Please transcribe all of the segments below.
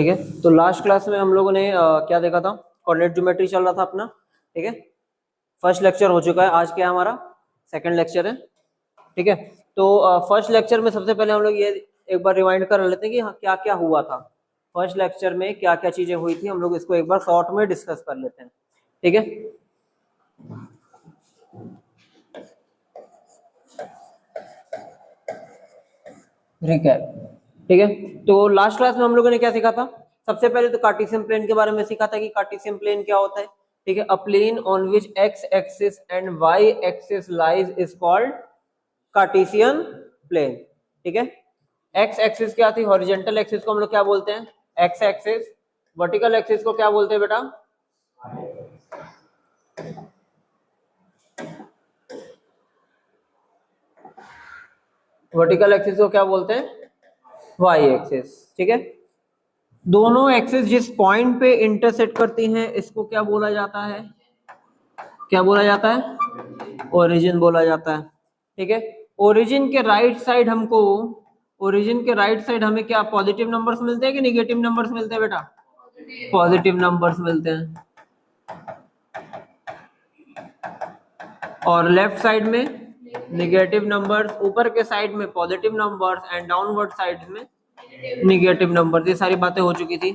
ठीक है। तो लास्ट क्लास में हम लोगों ने क्या देखा था, कोऑर्डिनेट ज्योमेट्री चल रहा था अपना। ठीक है, फर्स्ट लेक्चर हो चुका है, आज क्या हमारा सेकंड लेक्चर है। ठीक है, तो फर्स्ट लेक्चर में सबसे पहले हम लोग ये एक बार रिवाइंड कर लेते हैं कि हाँ, क्या क्या हुआ था फर्स्ट लेक्चर में, क्या क्या चीजें हुई थी, हम लोग इसको एक बार शॉर्ट में डिस्कस कर लेते हैं। ठीक है, रिकैप। ठीक है, तो लास्ट क्लास में हम लोगों ने क्या सीखा था, सबसे पहले तो कार्टेशियन प्लेन के बारे में सीखा था कि कार्टेशियन प्लेन क्या होता है। ठीक है, a plane on which X axis and Y axis lies is called Cartesian plane. ठीक है, एक्स एक्सिस क्या थी, हॉरिजॉन्टल एक्सिस को हम लोग क्या बोलते हैं, एक्स एक्सिस। वर्टिकल एक्सिस को क्या बोलते हैं बेटा, वर्टिकल एक्सिस को क्या बोलते हैं, वाई एक्सिस। ठीक है, दोनों एक्सिस जिस पॉइंट पे इंटरसेक्ट करती हैं इसको क्या बोला जाता है, क्या बोला जाता है, ओरिजिन बोला जाता है। ठीक है, ओरिजिन के राइट साइड हमको, ओरिजिन के राइट साइड हमें क्या पॉजिटिव नंबर्स मिलते हैं कि निगेटिव नंबर्स मिलते हैं बेटा, पॉजिटिव नंबर्स मिलते हैं। और लेफ्ट साइड में निगेटिव नंबर्स, ऊपर के साइड में positive numbers and downward side में निगेटिव नंबर्स। ये सारी बातें हो चुकी थी।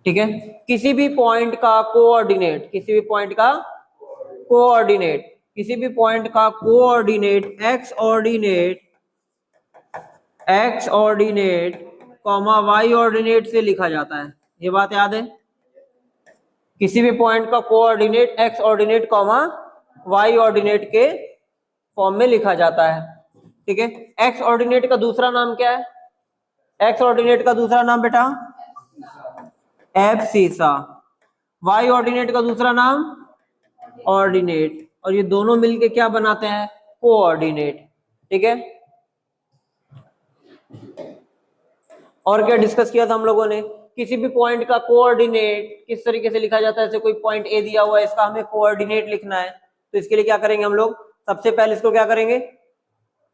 ठीक है, किसी भी पॉइंट का कोऑर्डिनेट, किसी भी पॉइंट का कोऑर्डिनेट, किसी भी पॉइंट का coordinate x ordinate, x ordinate comma y ordinate से लिखा जाता है। ये बात याद है, किसी भी पॉइंट का coordinate x ordinate comma y ordinate के फॉर्म में लिखा जाता है। ठीक है, एक्स ऑर्डिनेट का दूसरा नाम क्या है, एक्स ऑर्डिनेट का दूसरा नाम बेटा एब्सिसा, वाई ऑर्डिनेट का दूसरा नाम ऑर्डिनेट, और ये दोनों मिलके क्या बनाते हैं, कोऑर्डिनेट। ठीक है, और क्या डिस्कस किया था हम लोगों ने, किसी भी पॉइंट का कोऑर्डिनेट किस तरीके से लिखा जाता है। जैसे कोई पॉइंट ए दिया हुआ है, इसका हमें कोऑर्डिनेट लिखना है, तो इसके लिए क्या करेंगे हम लोग, सबसे पहले इसको क्या करेंगे,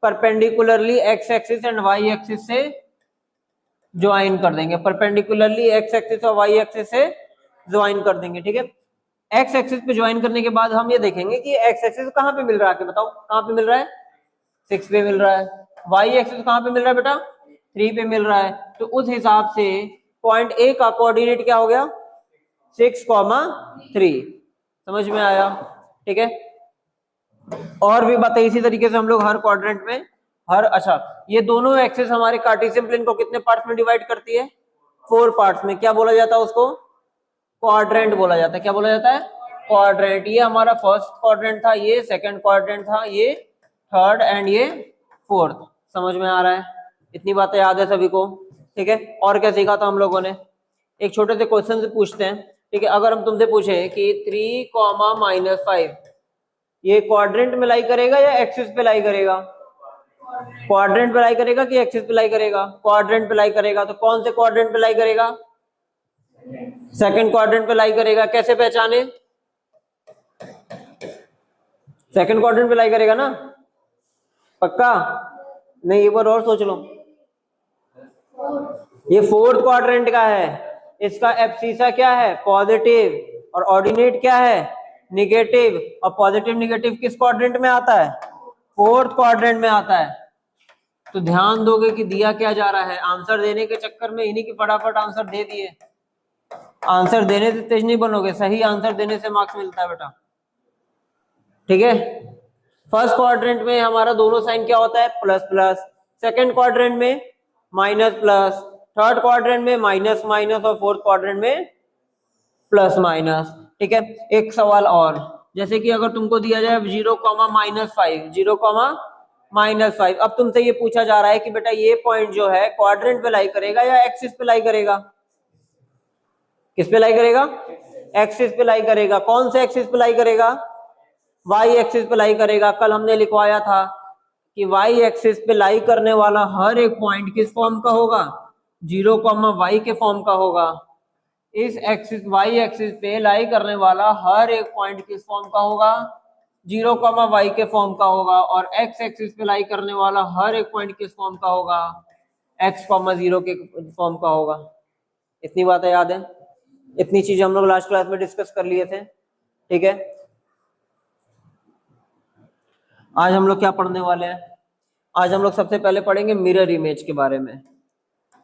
perpendicularly x axis and Y axis से ज्वाइन कर देंगे, परपेंडिकुलरली एक्स एक्सिस और वाई एक्सिस से ज्वाइन कर देंगे। ठीक है, एक्स एक्सिस पे ज्वाइन करने के बाद हम ये देखेंगे कि एक्स एक्सिस कहाँ पे मिल रहा है, बताओ कहाँ पे मिल रहा है, 6 पे मिल रहा है। वाई एक्सिस कहाँ पे मिल रहा है बेटा, 3 पे मिल रहा है। तो उस हिसाब से पॉइंट ए का कोऑर्डिनेट क्या हो गया, 6,3। समझ में आया। ठीक है, और भी बातें इसी तरीके से हम लोग हर क्वाड्रेंट में, हर, अच्छा ये दोनों एक्सिस हमारे कार्टेशियन प्लेन को कितने पार्ट्स में डिवाइड करती है, 4 पार्ट्स में। क्या बोला जाता है उसको, क्वाड्रेंट बोला जाता है। क्या बोला जाता है, क्वाड्रेंट। ये हमारा फर्स्ट क्वाड्रेंट था, ये सेकंड क्वाड्रेंट था, ये थर्ड एंड ये फोर्थ। समझ में आ रहा है, इतनी बातें याद है सभी को। ठीक है, और क्या सीखा था हम लोगों ने, एक छोटे से क्वेश्चन से पूछते हैं। ठीक है, अगर हम तुमसे पूछे कि 3,-5 ये क्वाड्रेंट में लाई करेगा या एक्सिस पे लाई करेगा, क्वाड्रेंट पे लाई करेगा कि एक्सिस पे लाई करेगा, क्वाड्रेंट पे लाई करेगा। तो कौन से क्वाड्रेंट पे लाई करेगा, सेकंड क्वाड्रेंट पे लाई करेगा। कैसे पहचाने, सेकंड क्वाड्रेंट पे लाई करेगा ना, पक्का नहीं, एक बार और सोच लो। ये फोर्थ क्वाड्रेंट का है, इसका एब्सिसा क्या है, पॉजिटिव, और ऑर्डिनेट क्या है, निगेटिव। और पॉजिटिव निगेटिव किस क्वाड्रेंट में आता है, फोर्थ क्वाड्रेंट में आता है। तो ध्यान दोगे कि दिया क्या जा रहा है, आंसर देने के चक्कर में इन्हीं की फटाफट आंसर दे दिए। आंसर देने से तेज नहीं बनोगे, सही आंसर देने से मार्क्स मिलता है बेटा। ठीक है, फर्स्ट क्वाड्रेंट में हमारा दोनों साइन क्या होता है, प्लस प्लस, सेकंड क्वाड्रेंट में माइनस प्लस, थर्ड क्वाड्रेंट में माइनस माइनस, और फोर्थ क्वाड्रेंट में प्लस माइनस। ठीक है, एक सवाल और, जैसे कि अगर तुमको दिया जाए 0,-5, 0,-5, अब तुमसे ये पूछा जा रहा है कि बेटा ये पॉइंट जो है क्वाड्रेंट पे लाई करेगा या एक्सिस पे लाई करेगा, किस पे लाई करेगा, एक्सिस पे लाई करेगा। कौन से एक्सिस पे लाई करेगा, वाई एक्सिस पे लाई करेगा। कल हमने लिखवाया था कि वाई एक्सिस पे लाई करने वाला हर एक पॉइंट किस फॉर्म का होगा, 0,y के फॉर्म का होगा। इस एक्सिस वाई एक्सिस पे लाई करने वाला हर एक पॉइंट किस फॉर्म का होगा, 0,y के फॉर्म का होगा। और एक्स एक्सिस पे लाई करने वाला हर एक पॉइंट किस फॉर्म का होगा, x, 0 के फॉर्म का होगा। इतनी बातें याद है, इतनी चीजें हम लोग लास्ट क्लास में डिस्कस कर लिए थे। ठीक है, आज हम लोग क्या पढ़ने वाले हैं? आज हम लोग सबसे पहले पढ़ेंगे मिरर इमेज के बारे में।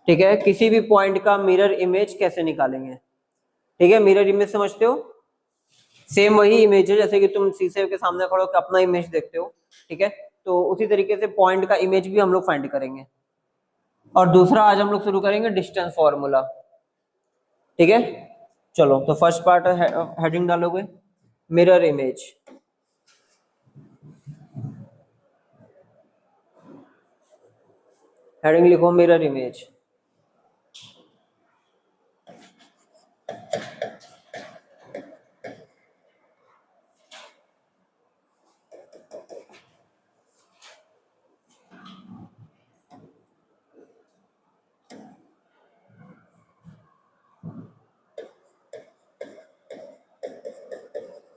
ठीक है, किसी भी पॉइंट का मिरर इमेज कैसे निकालेंगे। ठीक है, मिरर इमेज समझते हो? सेम वही इमेज है जैसे कि तुम शीशे के सामने खड़े होकर अपना इमेज देखते हो। ठीक है, तो उसी तरीके से पॉइंट का इमेज भी हम लोग फाइंड करेंगे। और दूसरा आज हम लोग शुरू करेंगे डिस्टेंस फॉर्मूला। ठीक है, चलो तो फर्स्ट पार्ट हेडिंग डालोगे मिरर इमेज। हेडिंग लिखो मिरर इमेज।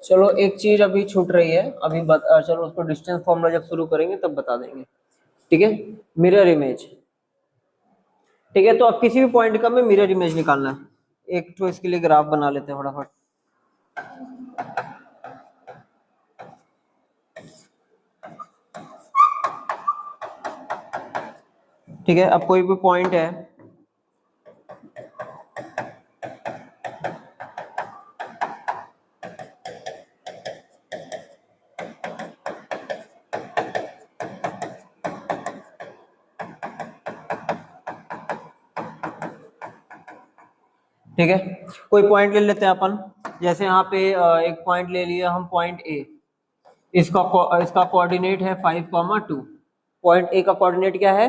चलो एक चीज अभी छूट रही है, अभी चलो उसको डिस्टेंस फॉर्मूला जब शुरू करेंगे तब बता देंगे। ठीक है, मिरर इमेज। ठीक है, तो अब किसी भी पॉइंट का में मिरर इमेज निकालना है। एक तो इसके लिए ग्राफ बना लेते हैं फटाफट। ठीक है, अब कोई भी पॉइंट है, ठीक है, कोई पॉइंट ले लेते हैं अपन। जैसे यहाँ पे एक पॉइंट ले लिया हम, पॉइंट ए। इसका कोऑर्डिनेट है 5,2। पॉइंट ए का कोऑर्डिनेट क्या है?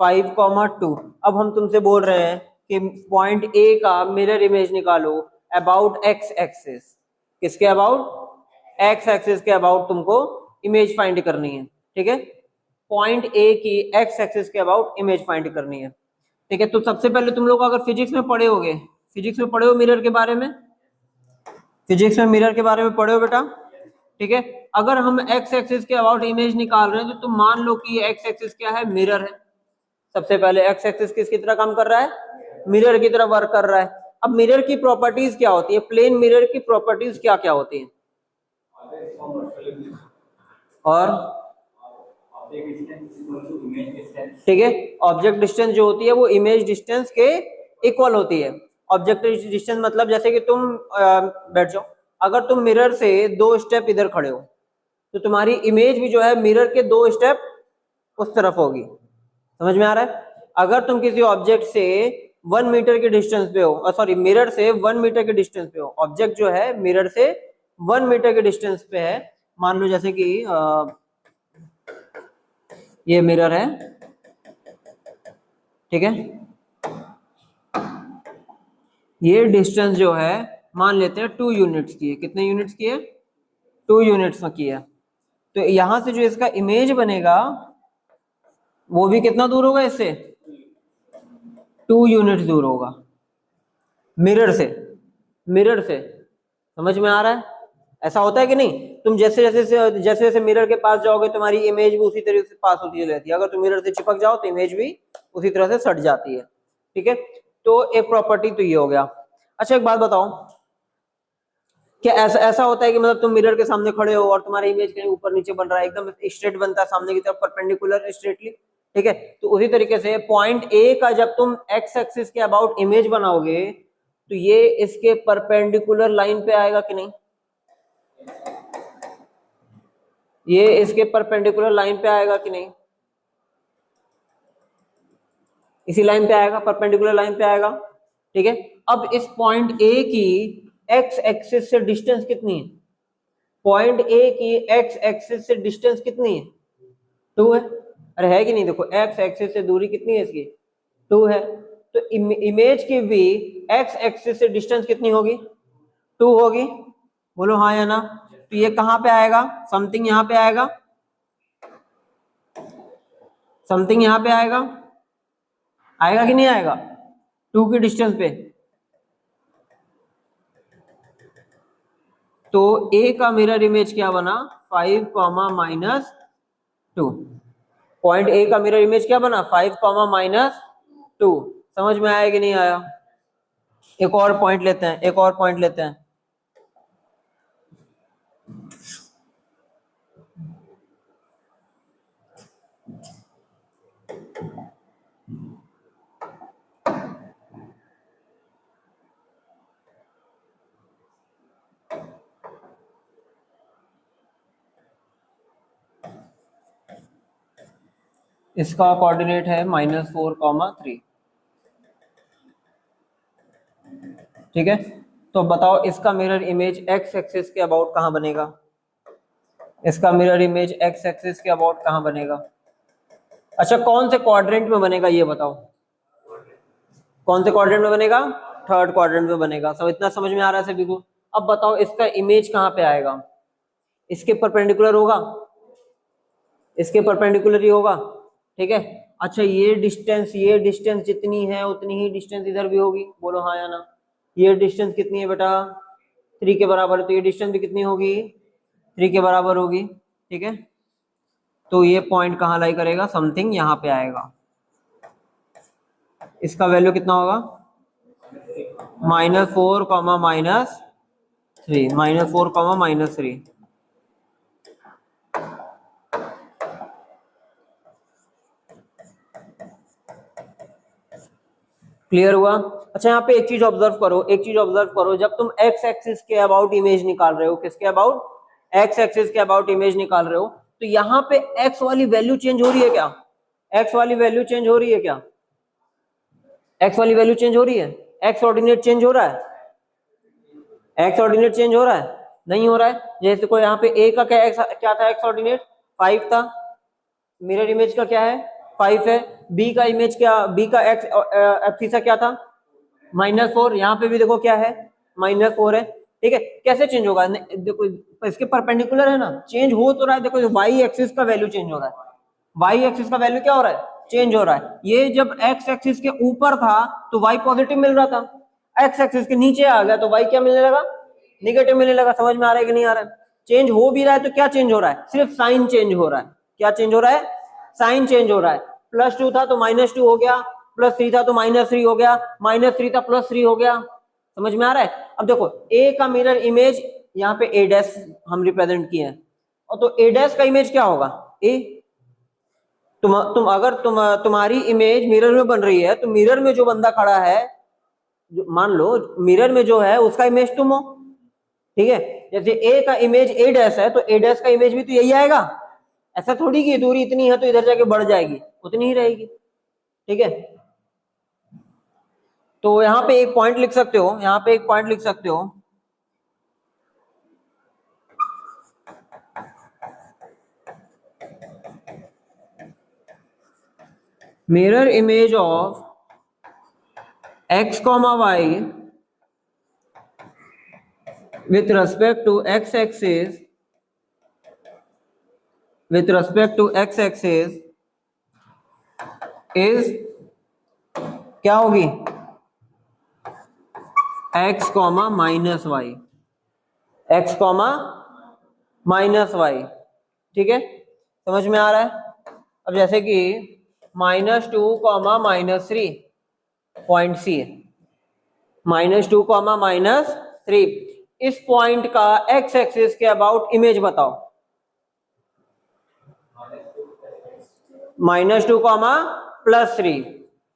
5,2। अब हम तुमसे बोल रहे हैं कि पॉइंट ए का मिरर इमेज निकालो अबाउट एक्स एक्सिस। किसके अबाउट? एक्स एक्सिस के अबाउट तुमको इमेज फाइंड करनी है। ठीक है, पॉइंट ए की एक्स एक्सिस के अबाउट इमेज फाइंड करनी है। ठीक है, तो सबसे पहले तुम लोग अगर फिजिक्स में पढ़े होगे, फिजिक्स में पढ़े हो मिरर के बारे में, फिजिक्स में मिरर के बारे में पढ़े हो बेटा। ठीक है, अगर हम एक्स एक्सिस के अबाउट इमेज निकाल रहे हैं तो तुम मान लो कि एक्स एक्सिस क्या है? मिरर है। सबसे पहले एक्स एक्सिस किसकी तरह काम कर रहा है? मिरर की तरह वर्क कर रहा है। अब मिरर की प्रॉपर्टीज क्या होती है? प्लेन मिरर की प्रॉपर्टीज क्या क्या होती हैं? और ठीक है, ऑब्जेक्ट डिस्टेंस जो होती है वो इमेज डिस्टेंस के इक्वल होती है। ऑब्जेक्ट डिस्टेंस मतलब जैसे कि तुम बैठ जाओ, अगर तुम मिरर से 2 स्टेप इधर खड़े हो तो तुम्हारी इमेज भी जो है मिरर के 2 स्टेप उस तरफ होगी। समझ में आ रहा है? अगर तुम किसी ऑब्जेक्ट से 1 मीटर के डिस्टेंस पे हो, सॉरी मिरर से 1 मीटर के डिस्टेंस पे हो, ऑब्जेक्ट जो है मिरर से 1 मीटर के डिस्टेंस पे है, मान लो जैसे कि ये मिरर है। ठीक है, ये डिस्टेंस जो है मान लेते हैं 2 यूनिट्स की है। कितने यूनिट्स की है? 2 यूनिट्स की है। तो यहां से जो इसका इमेज बनेगा वो भी कितना दूर होगा? इससे 2 यूनिट्स दूर होगा मिरर से। मिरर से समझ में आ रहा है? ऐसा होता है कि नहीं? तुम जैसे जैसे जैसे मिरर के पास जाओगे तुम्हारी इमेज भी उसी तरीके से पास होती रहती है। अगर तुम मिरर से चिपक जाओ तो इमेज भी उसी तरह से सट जाती है। ठीक है, तो एक प्रॉपर्टी तो ये हो गया। अच्छा एक बात बताओ, क्या ऐसा ऐसा होता है कि मतलब तुम मिरर के सामने खड़े हो और तुम्हारा इमेज कहीं ऊपर नीचे बन रहा है, एकदम स्ट्रेट बनता है सामने की तरफ परपेंडिकुलर स्ट्रेटली। ठीक है, तो उसी तरीके से पॉइंट ए का जब तुम एक्स एक्सिस के अबाउट इमेज बनाओगे तो ये इसके परपेंडिकुलर लाइन पे आएगा कि नहीं? ये इसके परपेंडिकुलर लाइन पे आएगा कि नहीं? इसी लाइन पे आएगा, परपेंडिकुलर लाइन पे आएगा। ठीक है, अब इस पॉइंट ए की एक्स एक्सिस से डिस्टेंस कितनी है? पॉइंट ए की एक्स एक्सिस से डिस्टेंस कितनी है? 2 है। अरे है कि नहीं? देखो एक्स एक्सिस से दूरी कितनी है इसकी? 2 है। तो इमेज की भी एक्स एक्सिस से डिस्टेंस कितनी होगी? 2 होगी। बोलो हाँ या ना? तो ये कहां पे आएगा? समथिंग यहां पे आएगा, समथिंग यहां पे आएगा। आएगा कि नहीं आएगा? 2 की डिस्टेंस पे। तो ए का मिरर इमेज क्या बना? 5 -2। पॉइंट ए का मिरर इमेज क्या बना? 5 -2। समझ में आया कि नहीं आया? एक और पॉइंट लेते हैं, एक और पॉइंट लेते हैं। इसका कोऑर्डिनेट है -4,3। ठीक है, तो बताओ इसका मिरर इमेज एक्स एक्सिस के अबाउट कहां बनेगा? इसका मिरर इमेज एक्स एक्सिस के अबाउट कहां बनेगा? अच्छा, कौन से क्वाड्रेंट में बनेगा ये बताओ? कौन से क्वाड्रेंट में बनेगा? थर्ड क्वाड्रेंट में बनेगा। सब इतना समझ में आ रहा है सभी को? अब बताओ इसका इमेज कहां पे आएगा? इसके परपेंडिकुलर होगा, इसके परपेंडिकुलर ही होगा। ठीक है, अच्छा ये डिस्टेंस जितनी है उतनी ही डिस्टेंस इधर भी होगी, बोलो हाँ या ना। ये डिस्टेंस कितनी है बेटा? 3 के बराबर है, तो ये डिस्टेंस भी कितनी होगी? 3 के बराबर होगी। ठीक है, तो ये पॉइंट कहाँ लाई करेगा? समथिंग यहाँ पे आएगा। इसका वैल्यू कितना होगा? -4, -3, -4, -3। क्लियर हुआ? अच्छा यहाँ पे एक चीज ऑब्जर्व करो, एक चीज ऑब्जर्व करो, जब तुम एक्स एक्सिस के अबाउट इमेज निकाल रहे हो, किसके अबाउट? एक्स एक्सिस के अबाउट इमेज निकाल रहे हो, तो यहाँ पे एक्स वाली वैल्यू चेंज हो रही है क्या? एक्स वाली वैल्यू चेंज हो रही है क्या? एक्स वाली वैल्यू चेंज हो रही है? एक्स ऑर्डिनेट चेंज हो रहा है? एक्स ऑर्डिनेट चेंज हो रहा है? नहीं हो रहा है। जैसे कोई यहाँ पे ए का क्या था? एक्स ऑर्डिनेट 5 था। मिरर इमेज का क्या है? 5 है। बी का इमेज क्या, बी का एक्स एब्सिसा क्या था? -4। यहाँ पे भी देखो क्या है? -4 है। ठीक है, कैसे चेंज होगा? देखो इसके परपेंडिकुलर है ना, चेंज हो तो रहा है। देखो वाई एक्सिस का वैल्यू चेंज हो रहा है, वाई एक्सिस का वैल्यू क्या हो रहा है? चेंज हो रहा है। ये जब एक्स एक्सिस के ऊपर था तो वाई पॉजिटिव मिल रहा था, एक्स एक्सिस के नीचे आ गया तो वाई क्या मिलने लगा? निगेटिव मिलने लगा। समझ में आ रहा है कि नहीं आ रहा है? चेंज हो भी रहा है तो क्या चेंज हो रहा है? सिर्फ साइन चेंज हो रहा है। क्या चेंज हो रहा है? साइन चेंज हो रहा है। +2 था तो -2 हो गया, +3 था तो -3 हो गया, -3 था +3 हो गया। समझ में आ रहा है? अब देखो ए का मिरर इमेज यहाँ पे ए डैश हम रिप्रेजेंट किए हैं, और तो ए डैश का इमेज क्या होगा? ए। तुम्हारी इमेज मिरर में बन रही है, तो मिरर में जो बंदा खड़ा है, मान लो मिरर में जो है उसका इमेज तुम हो। ठीक है, जैसे ए का इमेज ए डैश है तो ए डैश का इमेज भी तो यही आएगा। ऐसा थोड़ी कि दूरी इतनी है तो इधर जाके बढ़ जाएगी, उतनी ही रहेगी। ठीक है, तो यहाँ पे एक पॉइंट लिख सकते हो, यहाँ पे एक पॉइंट लिख सकते हो, mirror image of x, y with respect to x axis, with respect to x axis is क्या होगी? x, -y, x, -y। ठीक है, समझ में आ रहा है? अब जैसे कि -2, -3 पॉइंट सी है, -2, -3, इस पॉइंट का x एक्सिस के अबाउट इमेज बताओ। -2, +3।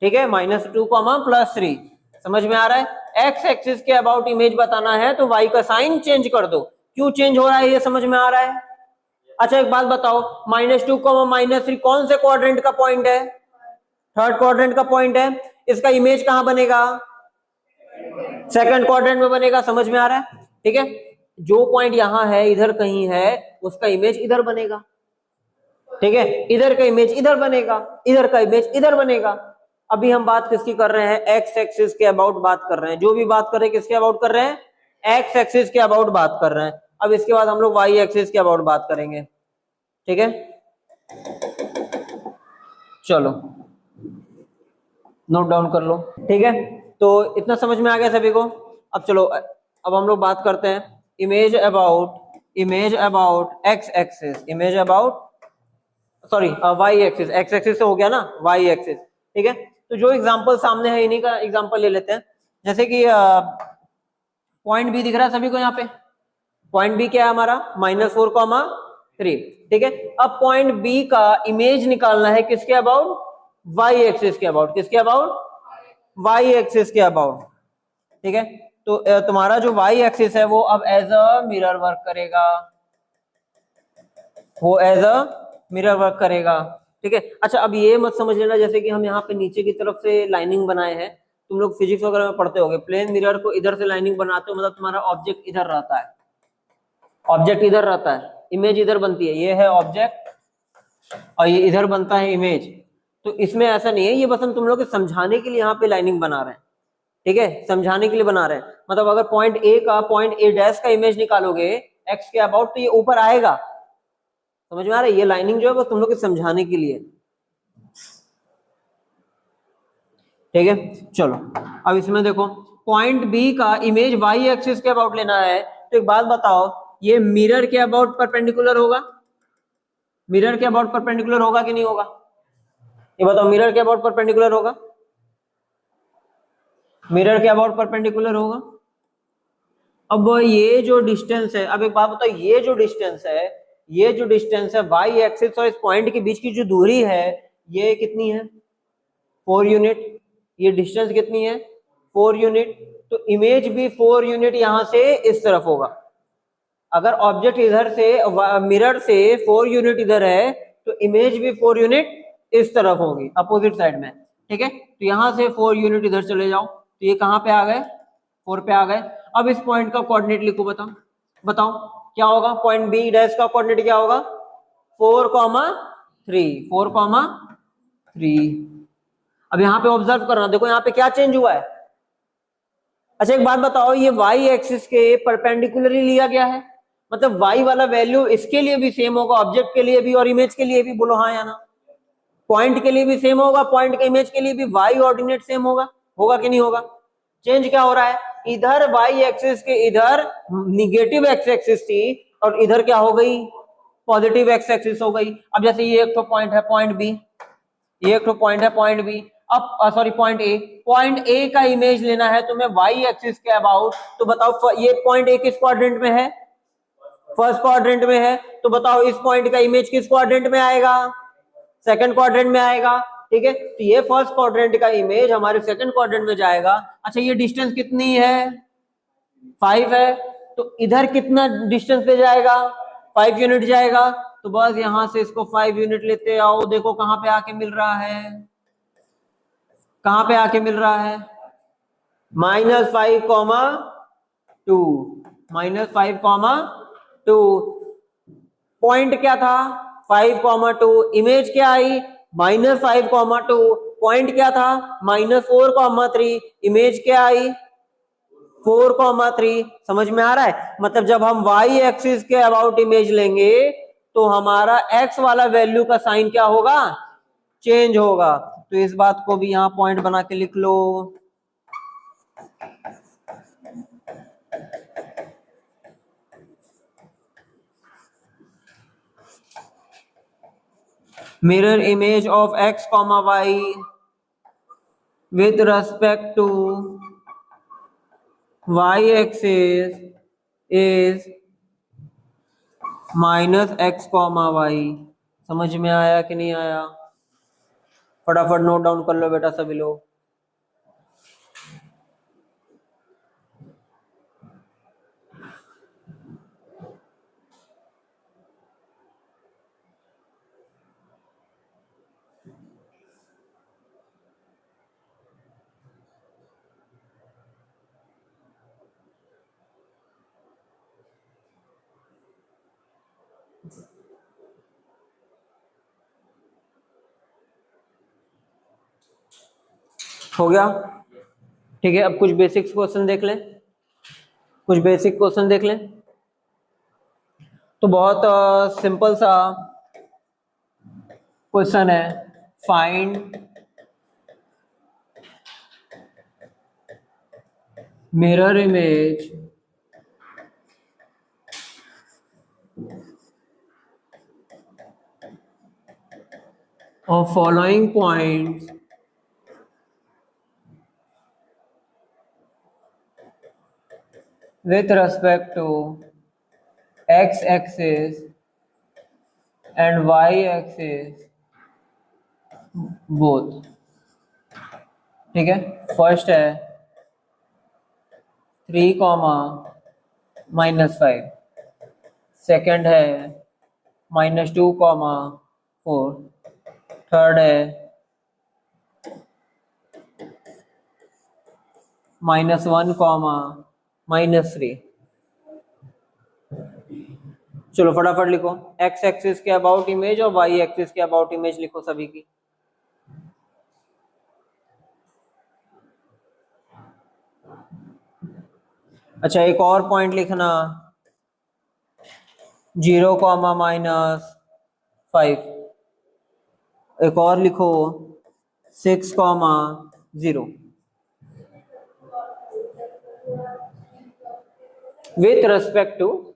ठीक है, -2, +3। समझ में आ रहा है? x एक्सिस के अबाउट इमेज बताना है तो y का साइन चेंज कर दो। क्यों चेंज हो रहा है ये समझ में आ रहा है? अच्छा एक बात बताओ, -2, -3 कौन से क्वाड्रेंट का पॉइंट है? थर्ड क्वाड्रेंट का पॉइंट है। इसका इमेज कहां बनेगा? सेकंड क्वाड्रेंट में बनेगा। समझ में आ रहा है? ठीक है, जो पॉइंट यहां है इधर कहीं है, उसका इमेज इधर बनेगा। ठीक है, इधर का इमेज इधर बनेगा, इधर का इमेज इधर बनेगा। अभी हम बात किसकी कर रहे हैं? एक्स एक्सिस के अबाउट बात कर रहे हैं। जो भी बात कर रहे हैं किसके अबाउट कर रहे हैं? एक्स एक्सिस के अबाउट बात कर रहे हैं। अब इसके बाद हम लोग वाई एक्सिस के अबाउट बात करेंगे। ठीक है, चलो नोट डाउन कर लो। ठीक है, तो इतना समझ में आ गया सभी को? अब चलो, अब हम लोग बात करते हैं image about x axis, image about, sorry y axis. X axis से हो गया ना, वाई एक्सिस। ठीक है, तो जो एग्जांपल सामने है इन्हीं का एग्जांपल ले लेते हैं। जैसे कि पॉइंट बी दिख रहा है सभी को यहाँ पे, पॉइंट बी क्या है हमारा -4,3, ठीक है। अब पॉइंट बी का इमेज निकालना है किसके अबाउट, वाई एक्सिस के अबाउट, किसके अबाउट, वाई एक्सिस के अबाउट, ठीक है। तो तुम्हारा जो वाई एक्सिस है वो अब एज अ मिरर वर्क करेगा, वो एज अ मिरर वर्क करेगा, ठीक है। अच्छा अब ये मत समझ लेना जैसे कि हम यहाँ पे नीचे की तरफ से लाइनिंग बनाए हैं, तुम लोग फिजिक्स वगैरह में पढ़ते होगे, प्लेन मिरर को इधर से लाइनिंग बनाते हो मतलब तुम्हारा ऑब्जेक्ट इधर रहता है, ऑब्जेक्ट इधर रहता है, इमेज इधर बनती है, ये है ऑब्जेक्ट और ये इधर बनता है इमेज। तो इसमें ऐसा नहीं है, ये बस हम तुम लोग को समझाने के लिए यहाँ पे लाइनिंग बना रहे हैं, ठीक है, समझाने के लिए बना रहे हैं। मतलब अगर पॉइंट ए का, पॉइंट ए डैश का इमेज निकालोगे एक्स के अबाउट तो ये ऊपर आएगा, समझ में आ रहा है, ये लाइनिंग जो है वो तुम लोग को समझाने के लिए, ठीक है। चलो अब इसमें देखो पॉइंट बी का इमेज वाई एक्सिस के अबाउट लेना है, तो एक बात बताओ, ये मिरर के अबाउट परपेंडिकुलर होगा, मिरर के अबाउट परपेंडिकुलर होगा कि नहीं होगा, ये बताओ, मिरर के अबाउट परपेंडिकुलर होगा, मिरर के अबाउट परपेंडिकुलर होगा। अब ये जो डिस्टेंस है, अब एक बात बताओ, ये जो डिस्टेंस है, ये जो डिस्टेंस है वाई एक्सिस और इस पॉइंट के बीच की जो दूरी है ये कितनी है, 4 यूनिट, ये डिस्टेंस कितनी है, 4 यूनिट। तो इमेज भी 4 यूनिट यहां से इस तरफ होगा, अगर ऑब्जेक्ट इधर से मिरर से 4 यूनिट इधर है तो इमेज भी 4 यूनिट इस तरफ होगी अपोजिट साइड में, ठीक है। तो यहां से 4 यूनिट इधर चले जाओ, तो ये कहां पे आ गए, 4 पे आ गए। अब इस पॉइंट का कोऑर्डिनेट लिखो, बताओ बताओ क्या होगा, पॉइंट बी डैश का कोऑर्डिनेट क्या होगा, 4,3, 4,3। अब यहाँ पे ऑब्जर्व करना, देखो यहाँ पे क्या चेंज हुआ है। अच्छा एक बात बताओ, ये वाई एक्सिस के परपेंडिकुलरली लिया गया है, मतलब वाई वाला वैल्यू इसके लिए भी सेम होगा, ऑब्जेक्ट के लिए भी और इमेज के लिए भी, बोलो हाँ या ना। पॉइंट के लिए भी सेम होगा, पॉइंट के इमेज के लिए भी वाई ऑर्डिनेट सेम होगा, होगा कि नहीं होगा। चेंज क्या हो रहा है, इधर वाई एक्सिस के इधर निगेटिव एक्स एक्सिस थी और इधर क्या हो गई, पॉजिटिव एक्स एक्सिस हो गई। अब जैसे ये एक तो पॉइंट है पॉइंट बी, ये एक तो पॉइंट है पॉइंट बी, अब sorry point A, point A का इमेज लेना है तुम्हें वाई एक्सिस के अबाउट, तो बताओ ये पॉइंट ए किस क्वाड्रेंट में है, फर्स्ट क्वाड्रेंट में है, तो बताओ इस पॉइंट का इमेज किस क्वाड्रेंट में आएगा, सेकंड क्वाड्रेंट में आएगा, ठीक है। तो ये फर्स्ट क्वाड्रेंट का इमेज हमारे सेकंड क्वाड्रेंट में जाएगा। अच्छा ये डिस्टेंस कितनी है, 5 है, तो इधर कितना डिस्टेंस पे जाएगा, 5 यूनिट जाएगा। तो बस यहां से इसको 5 यूनिट लेते आओ, देखो कहां पे आके मिल रहा है, कहां पे आके मिल रहा है, -5,2, -5,2। पॉइंट क्या था 5,2, इमेज क्या आई -5,2, पॉइंट क्या था -4,3, इमेज क्या आई 4,3। समझ में आ रहा है, मतलब जब हम y एक्सिस के अबाउट इमेज लेंगे तो हमारा x वाला वैल्यू का साइन क्या होगा, चेंज होगा। तो इस बात को भी यहां पॉइंट बना के लिख लो। Mirror image of x, y with respect to y axis is -x, y। समझ में आया कि नहीं आया, फटाफट नोट डाउन कर लो बेटा सभी लोग। हो गया, ठीक है। अब कुछ बेसिक्स क्वेश्चन देख लें, कुछ बेसिक क्वेश्चन देख लें। तो बहुत सिंपल सा क्वेश्चन है, find mirror image of following points with respect to x axis and y axis both। ठीक है, फर्स्ट है 3, -5, सेकंड है -2, 4, थर्ड है -1, -3। चलो फटाफट लिखो, x एक्सिस के अबाउट इमेज और y एक्सिस के अबाउट इमेज लिखो सभी की। अच्छा, एक और पॉइंट लिखना, 0, -5। एक और लिखो 6, 0। विथ रेस्पेक्ट टू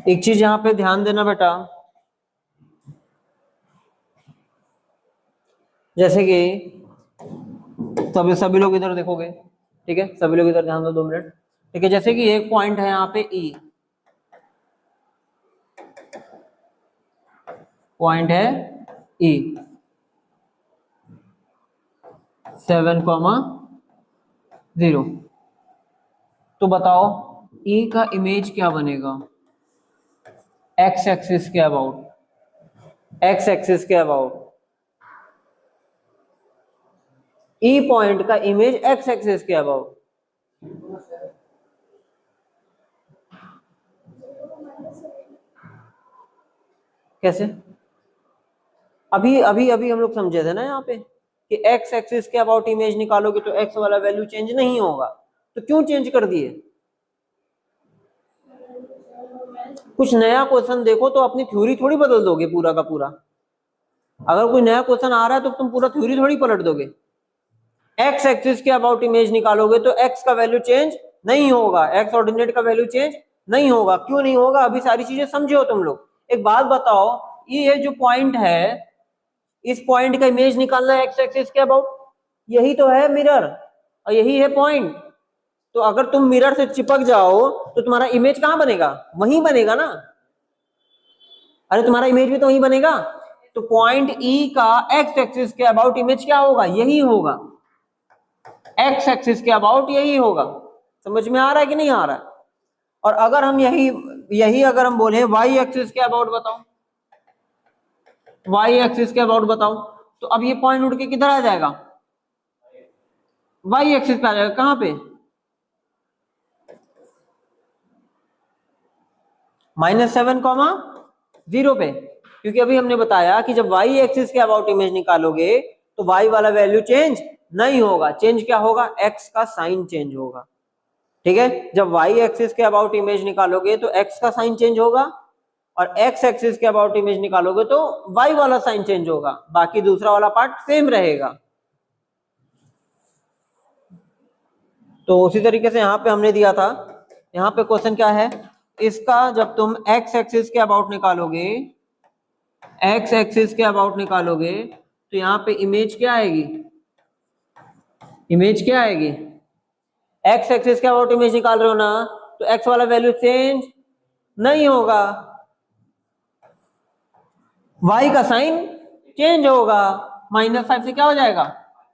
एक चीज यहाँ पे ध्यान देना बेटा, जैसे कि सभी लोग इधर देखोगे, ठीक है, सभी लोग इधर ध्यान दो 2 मिनट। ठीक है, जैसे कि एक पॉइंट है यहाँ पे E, पॉइंट है E 7, 0। तो बताओ E का इमेज क्या बनेगा x एक्सिस के अबाउट, x एक्सिस के अबाउट। E पॉइंट का इमेज x एक्सिस के अबाउट। कैसे? अभी अभी अभी हम लोग समझे थे ना यहाँ पे कि x एक्सिस के अबाउट इमेज निकालोगे तो x वाला वैल्यू चेंज नहीं होगा, तो क्यों चेंज कर दिए? कुछ नया क्वेश्चन देखो तो अपनी थ्योरी थोड़ी बदल दोगे पूरा का पूरा। अगर कोई नया क्वेश्चन आ रहा है तो तुम पूरा थ्योरी थोड़ी पलट दोगे। x एक्सिस के अबाउट इमेज निकालोगे तो x का वैल्यू चेंज नहीं होगा, x ऑर्डिनेट का वैल्यू चेंज नहीं होगा। क्यों नहीं होगा? अभी सारी चीजें समझे हो तुम लोग। एक बात बताओ, ये जो पॉइंट है, इस पॉइंट का इमेज निकालना है x एक्सिस के अबाउट, यही तो है मिरर और यही है पॉइंट। तो अगर तुम मिरर से चिपक जाओ तो तुम्हारा इमेज कहां बनेगा? वहीं बनेगा ना। अरे तुम्हारा इमेज भी तो वहीं बनेगा। तो पॉइंट E का x एक्सिस के अबाउट इमेज क्या होगा? यही होगा, x एक्सिस के अबाउट यही होगा। समझ में आ रहा है कि नहीं आ रहा है? और अगर हम यही अगर हम बोले y एक्सिस के अबाउट बताओ, y एक्सिस के अबाउट बताओ, तो अब ये पॉइंट उड़ के किधर आ जाएगा? y एक्सिस पे आ जाएगा। कहां पे? -7, 0 पे। क्योंकि अभी हमने बताया कि जब y एक्सिस के अबाउट इमेज निकालोगे तो y वाला वैल्यू चेंज नहीं होगा। चेंज क्या होगा? x का साइन चेंज होगा। ठीक है, जब y एक्सिस के अबाउट इमेज निकालोगे तो x का साइन चेंज होगा, और x एक्सिस के अबाउट इमेज निकालोगे तो y वाला साइन चेंज होगा। बाकी दूसरा वाला पार्ट सेम रहेगा। तो उसी तरीके से यहाँ पे हमने दिया था, यहाँ पे क्वेश्चन क्या है इसका, जब तुम x एक्सिस के अबाउट निकालोगे, x एक्सिस के अबाउट निकालोगे तो यहाँ पे इमेज क्या आएगी? इमेज क्या आएगी? x एक्सिस के अबाउट इमेज निकाल रहे हो ना, तो x वाला वैल्यू चेंज नहीं होगा, y का साइन चेंज होगा। -5 से क्या हो जाएगा?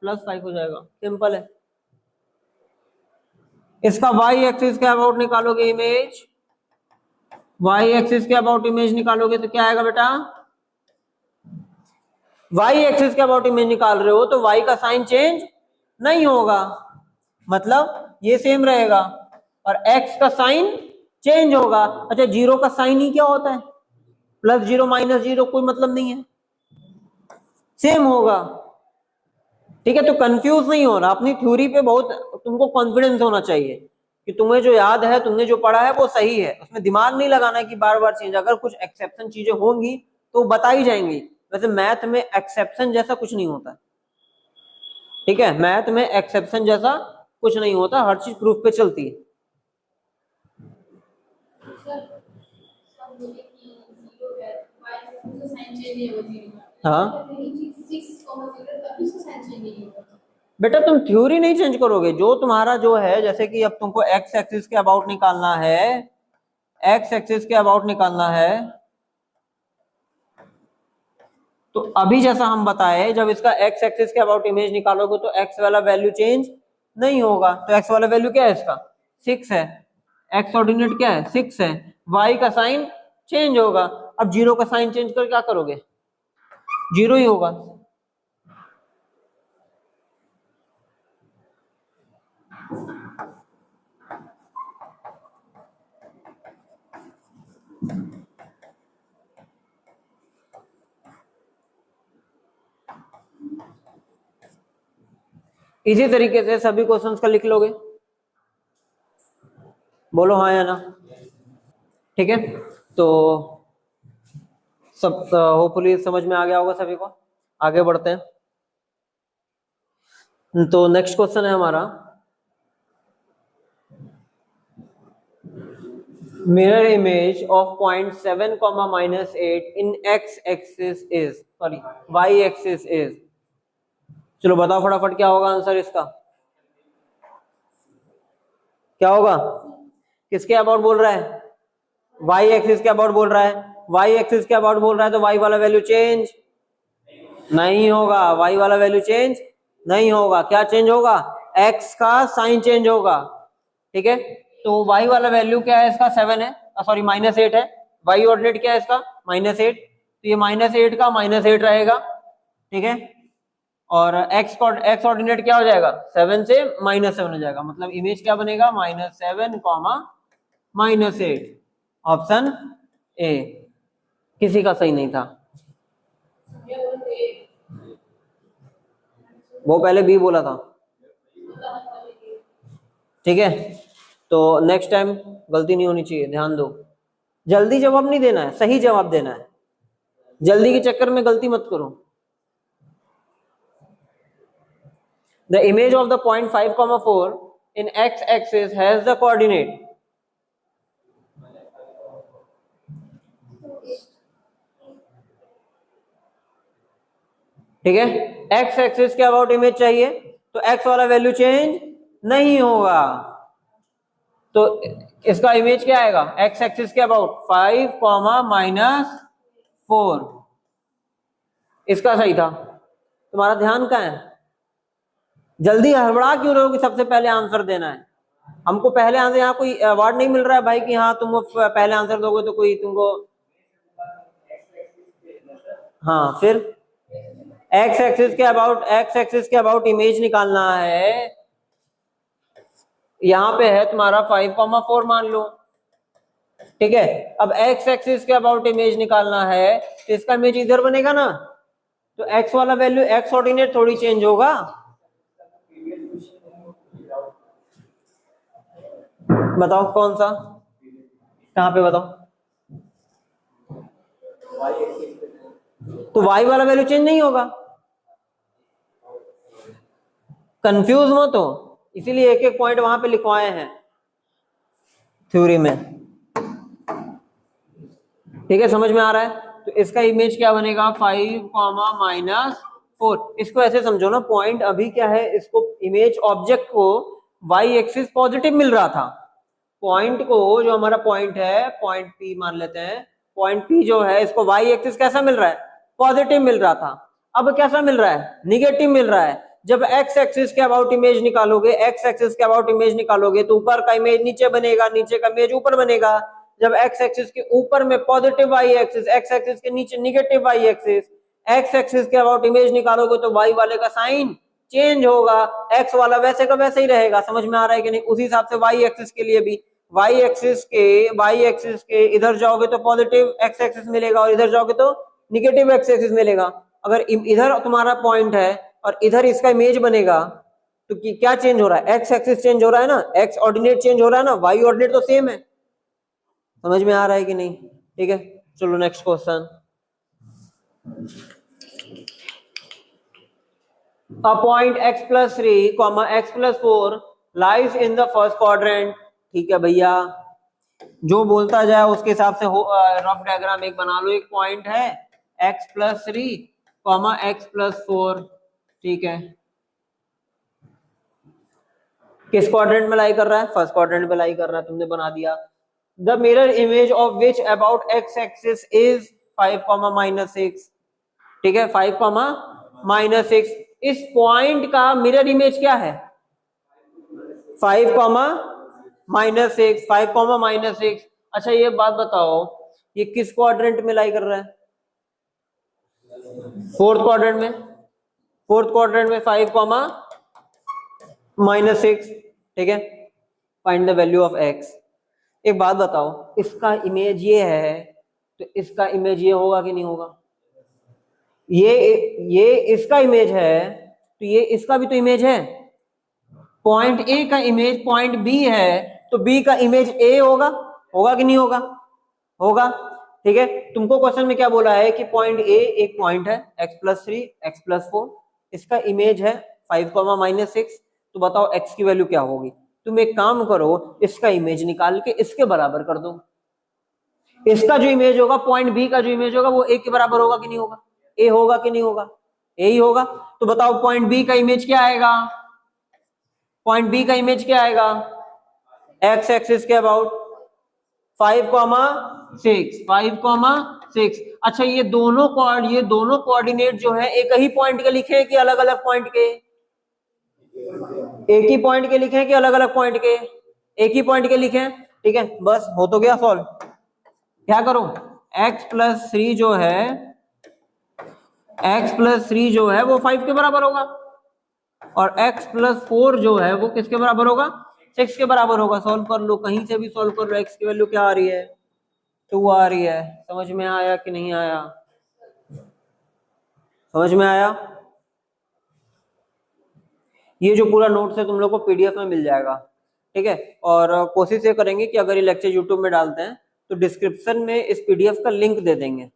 +5 हो जाएगा। सिंपल है। इसका वाई एक्सिस के अबाउट निकालोगे इमेज, वाई एक्सिस के अबाउट इमेज निकालोगे तो क्या आएगा बेटा, वाई एक्सिस के अबाउट इमेज निकाल रहे हो तो वाई का साइन चेंज नहीं होगा, मतलब ये सेम रहेगा, और एक्स का साइन चेंज होगा। अच्छा, जीरो का साइन ही क्या होता है, प्लस जीरो माइनस जीरो, कोई मतलब नहीं है, सेम होगा। ठीक है, तो कंफ्यूज नहीं होना, अपनी थ्योरी पे बहुत तुमको कॉन्फिडेंस होना चाहिए कि तुम्हें जो याद है, तुमने जो पढ़ा है वो सही है, उसमें दिमाग नहीं लगाना है कि बार बार चेंज, अगर कुछ एक्सेप्शन चीजें होंगी तो बताई जाएंगी। वैसे मैथ में एक्सेप्शन जैसा कुछ नहीं होता, ठीक है, मैथ में एक्सेप्शन जैसा कुछ नहीं होता, हर चीज प्रूफ पे चलती है। हाँ बेटा, तुम थ्योरी नहीं चेंज करोगे, जो तुम्हारा जो है, जैसे कि अब तुमको एक्स एक्सिस के अबाउट निकालना है, एक्स एक्सिस के अबाउट निकालना है, तो अभी जैसा हम बताए, जब इसका एक्स एक्सिस के अबाउट इमेज निकालोगे तो एक्स वाला वैल्यू चेंज नहीं होगा, तो एक्स वाला वैल्यू क्या है इसका, 6 है, एक्स ऑर्डिनेट क्या है 6 है, वाई का साइन चेंज होगा। अब जीरो का साइन चेंज कर क्या करोगे, जीरो ही होगा। इसी तरीके से सभी क्वेश्चंस का लिख लोगे, बोलो हाँ या ना। ठीक है, तो सब होपफुली समझ में आ गया होगा सभी को। आगे बढ़ते हैं, तो नेक्स्ट क्वेश्चन है हमारा, mirror image of point 7 comma minus 8 in x axis is, sorry, y axis is। चलो बताओ फटाफट क्या होगा आंसर इसका, क्या होगा, किसके अबाउट बोल रहा है, y एक्सिस के अबाउट बोल रहा है, y एक्सिस के अबाउट बोल रहा है, तो y वाला वैल्यू चेंज नहीं होगा, y वाला वैल्यू चेंज नहीं होगा, क्या चेंज होगा, x का साइन चेंज होगा। ठीक है, तो y वाला वैल्यू क्या है इसका 7 है, सॉरी -8 है, y ऑर्डिनेट क्या है इसका -8, तो ये -8 का -8 रहेगा। ठीक है, और x ऑर्डिनेट क्या हो जाएगा, 7 से -7 हो जाएगा, मतलब इमेज क्या बनेगा, -7 -8, ऑप्शन ए। किसी का सही नहीं था, वो पहले बी बोला था। ठीक है, तो नेक्स्ट टाइम गलती नहीं होनी चाहिए, ध्यान दो, जल्दी जवाब नहीं देना है, सही जवाब देना है, जल्दी के चक्कर में गलती मत करो। The image of the point 5,4 in x-axis has the coordinate, ठीक है, x एक्सिस के अबाउट इमेज चाहिए, तो x वाला वैल्यू चेंज नहीं होगा, तो इसका इमेज क्या आएगा, x एक्सिस के अबाउट 5, -4, इसका सही था। तुम्हारा ध्यान कहाँ है, जल्दी हड़बड़ा क्यों रहे हो कि सबसे पहले आंसर देना है, हमको पहले आंसर, यहाँ कोई अवार्ड नहीं मिल रहा है भाई कि हाँ तुम पहले आंसर दोगे तो कोई तुमको, हाँ फिर एक्स एक्सिस के अबाउट इमेज निकालना है, यहाँ पे है तुम्हारा 5,4 मान लो। ठीक है, अब एक्स एक्सिस के अबाउट इमेज निकालना है, तो इसका इमेज इधर बनेगा ना, तो एक्स वाला वैल्यू, एक्स ऑर्डिनेट थोड़ी चेंज होगा, बताओ कौन सा, कहाँ पे बताओ, तो y वाला वैल्यू चेंज नहीं होगा, कंफ्यूज मत हो, इसीलिए एक एक पॉइंट वहां पे लिखवाए हैं थ्योरी में। ठीक है, समझ में आ रहा है, तो इसका इमेज क्या बनेगा 5, -4, इसको ऐसे समझो ना, पॉइंट अभी क्या है, इसको इमेज ऑब्जेक्ट को y एक्सिस पॉजिटिव मिल रहा था, पॉइंट को, जो हमारा पॉइंट है, पॉइंट P मान लेते हैं, पॉइंट P जो है, इसको y एक्सिस कैसा मिल रहा है, पॉजिटिव मिल रहा था, अब कैसा मिल रहा है, निगेटिव मिल रहा है, जब एक्स एक्सिस के अबाउट इमेज निकालोगे, एक्स एक्सिस के अबाउट इमेज निकालोगे तो ऊपर का इमेज नीचे बनेगा, नीचे का इमेज ऊपर बनेगा। जब एक्स एक्सिस के ऊपर में positive y axis, x axis के नीचे negative y axis, x axis के अबाउट इमेज निकालोगे तो वाई वाले का साइन चेंज होगा, एक्स वाला वैसे का वैसे ही रहेगा। समझ में आ रहा है कि नहीं? उसी हिसाब से वाई एक्सिस के लिए भी वाई एक्सिस के इधर जाओगे तो पॉजिटिव एक्स एक्सिस मिलेगा और इधर जाओगे तो निगेटिव एक्स एक्सिस मिलेगा। अगर इधर तुम्हारा पॉइंट है और इधर इसका इमेज बनेगा तो क्या चेंज हो रहा है? एक्स एक्सिस चेंज हो रहा है ना, एक्स ऑर्डिनेट चेंज हो रहा है ना, वाई ऑर्डिनेट तो सेम है। समझ में आ रहा है कि नहीं? ठीक है, चलो next question. A point x plus 3, x plus 4 lies in the first quadrant। ठीक है भैया, जो बोलता जाए उसके हिसाब से रफ डायग्राम एक बना लो। एक पॉइंट है x plus 3, x plus 4, ठीक है, किस क्वाड्रेंट में लाई कर रहा है? फर्स्ट क्वाड्रेंट में लाई कर रहा है, तुमने बना दिया। The mirror image of which about x axis is 5, -6। ठीक है, 5, -6। इस पॉइंट का मिरर इमेज क्या है? 5, -6, 5, -6। अच्छा ये बात बताओ, ये किस क्वाड्रेंट में लाई कर रहा है? फोर्थ क्वाड्रेंट में। फोर्थ क्वाड्रेंट में 5, -6। ठीक है, find the value of x। एक बात बताओ, इसका इमेज ये है तो इसका इमेज ये होगा कि नहीं होगा? ये इसका इमेज है तो ये इसका भी तो इमेज है। पॉइंट ए का इमेज पॉइंट बी है तो बी का इमेज ए होगा, होगा कि नहीं होगा? होगा। ठीक है, तुमको क्वेश्चन में क्या बोला है कि पॉइंट ए एक पॉइंट है x plus 3, x plus 4, इसका इमेज है 5, -6। तो बताओ x की वैल्यू क्या होगी? तुम एक काम करो, इसका इमेज निकाल के इसके बराबर कर दो। इसका जो इमेज होगा, पॉइंट बी का जो इमेज होगा वो ए के बराबर होगा कि नहीं होगा? ए होगा कि नहीं होगा? ए ही होगा। तो बताओ पॉइंट बी का इमेज क्या आएगा? पॉइंट बी का इमेज क्या आएगा? एक्स एक्सिस के अबाउट 5, 6, 5, 6। अच्छा ये दोनों कोऑर्डिनेट जो है एक ही पॉइंट के लिखे कि अलग अलग पॉइंट के? एक ही पॉइंट के लिखे कि अलग अलग पॉइंट के? एक ही पॉइंट के लिखे। ठीक है, बस हो तो गया सॉल्व। क्या करो, x plus 3 जो है, x plus 3 जो है वो 5 के बराबर होगा और x plus 4 जो है वो किसके बराबर होगा? 6 के बराबर होगा। सॉल्व कर लो, कहीं से भी सॉल्व कर लो। x की वैल्यू क्या आ रही है? 2 आ रही है। समझ में आया कि नहीं आया? समझ में आया? ये जो पूरा नोट्स है तुम लोग को पीडीएफ में मिल जाएगा। ठीक है, और कोशिश ये करेंगे कि अगर ये लेक्चर यूट्यूब में डालते हैं तो डिस्क्रिप्शन में इस पीडीएफ का लिंक दे देंगे।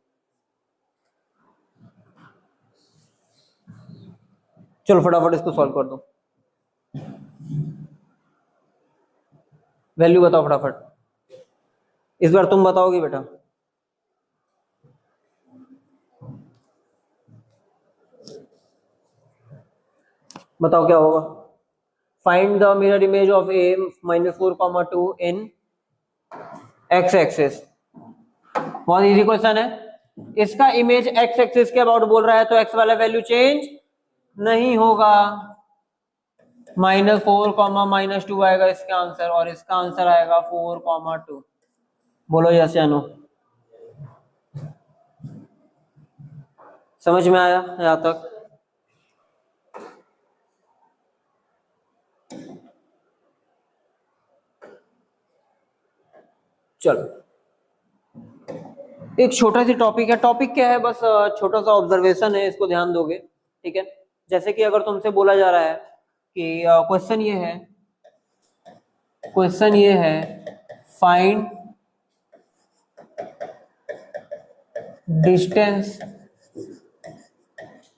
चलो फटाफट इसको सॉल्व कर दो। वैल्यू बताओ फटाफट। इस बार तुम बताओगे बेटा। बताओ क्या होगा? Find the mirror image of a -4, 2 in x axis. बहुत इजी क्वेश्चन है। इसका इमेज x एक्सिस के अबाउट बोल रहा है तो x वाला वैल्यू चेंज नहीं होगा। -4, -2 आएगा इसका आंसर और इसका आंसर आएगा 4, 2। बोलो यस या नो? समझ में आया यहां तक? चलो एक छोटा सी टॉपिक है। टॉपिक क्या है? बस छोटा सा ऑब्जर्वेशन है, इसको ध्यान दोगे। ठीक है, जैसे कि अगर तुमसे बोला जा रहा है कि क्वेश्चन ये है find distance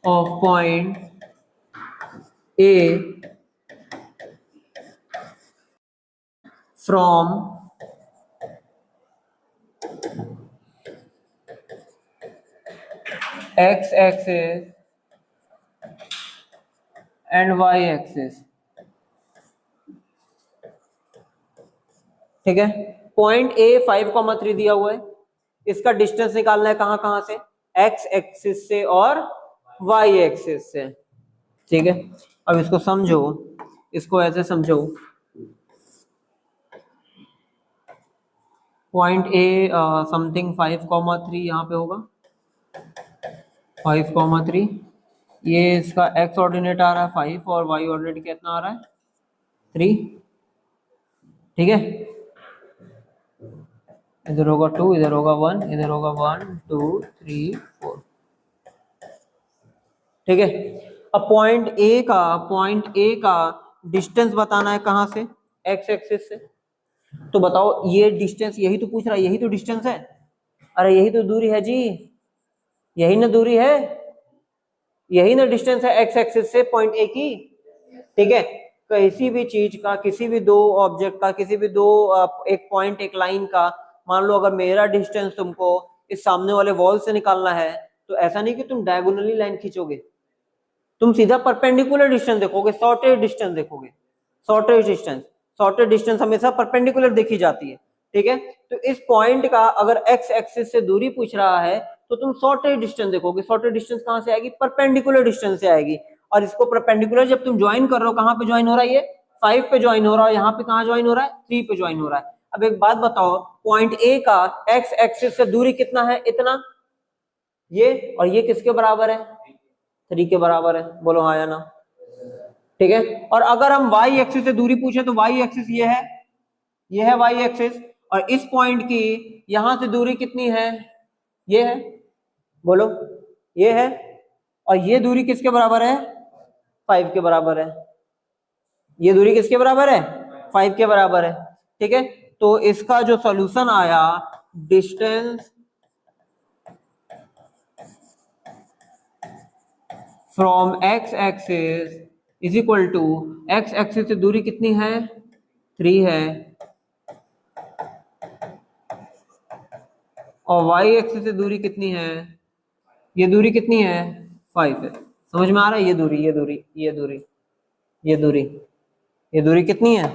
of point A from x axis and y axis. ठीक है, पॉइंट ए 5, 3 दिया हुआ है, इसका डिस्टेंस निकालना है कहां से? x एक्सिस से और y एक्सिस से। ठीक है, अब इसको समझो, इसको ऐसे समझो, पॉइंट ए समथिंग 5,3 यहाँ पे होगा, 5,3, ये इसका एक्स ऑर्डिनेट आ रहा है 5 और वाई ऑर्डिनेट कितना आ रहा है 3, ठीक है। इधर होगा 2, इधर होगा 1, इधर होगा 1 2 3 4, ठीक है। अब पॉइंट ए का डिस्टेंस बताना है कहाँ से, एक्स एक्सिस से। तो बताओ ये डिस्टेंस, यही तो पूछ रहा है, यही तो डिस्टेंस है, अरे यही तो दूरी है जी, यही ना दूरी है, यही ना डिस्टेंस है एक्स एक्सिस से पॉइंट ए की, ठीक है। किसी भी चीज का, किसी भी दो ऑब्जेक्ट का, किसी भी दो एक पॉइंट एक लाइन का, मान लो अगर मेरा डिस्टेंस तुमको इस सामने वाले वॉल से निकालना है, तो ऐसा नहीं कि तुम डायगोनली लाइन खींचोगे, तुम सीधा परपेंडिकुलर डिस्टेंस देखोगे, शॉर्टेज डिस्टेंस देखोगे, शॉर्टेज डिस्टेंस हमेशा परपेंडिकुलर देखी जाती है, ठीक है। तो इस पॉइंट का अगर एक्स एक्सिस से दूरी पूछ रहा है तो तुम शॉर्टेज डिस्टेंस देखोगे, शॉर्टेज डिस्टेंस कहां से आएगी, परपेंडिकुलर डिस्टेंस से आएगी। और इसको परपेंडिकुलर जब तुम ज्वाइन कर रहे हो, कहां पे ज्वाइन हो रहा है, ये 5 पे ज्वाइन हो रहा है, यहाँ पे कहां ज्वाइन हो रहा है, 3 पे ज्वाइन हो रहा है। अब एक बात बताओ, पॉइंट ए का एक्स एक्सिस से दूरी कितना है, इतना, ये, और ये किसके बराबर है, 3 के बराबर है, बोलो हाँ या ना, ठीक है। और अगर हम y एक्सिस से दूरी पूछे तो y एक्सिस ये है, ये है y एक्सिस, और इस पॉइंट की यहां से दूरी कितनी है, ये है, बोलो ये है, और ये दूरी किसके बराबर है, 5 के बराबर है, ये दूरी किसके बराबर है, 5 के बराबर है, ठीक है। तो इसका जो सॉल्यूशन आया, distance from x axis is equal to, x axis से दूरी कितनी है, 3 है, और y एक्सिस से दूरी कितनी है, ये दूरी कितनी है, 5 है। समझ में आ रहा है, ये दूरी, ये दूरी, ये दूरी, ये दूरी, ये दूरी कितनी है,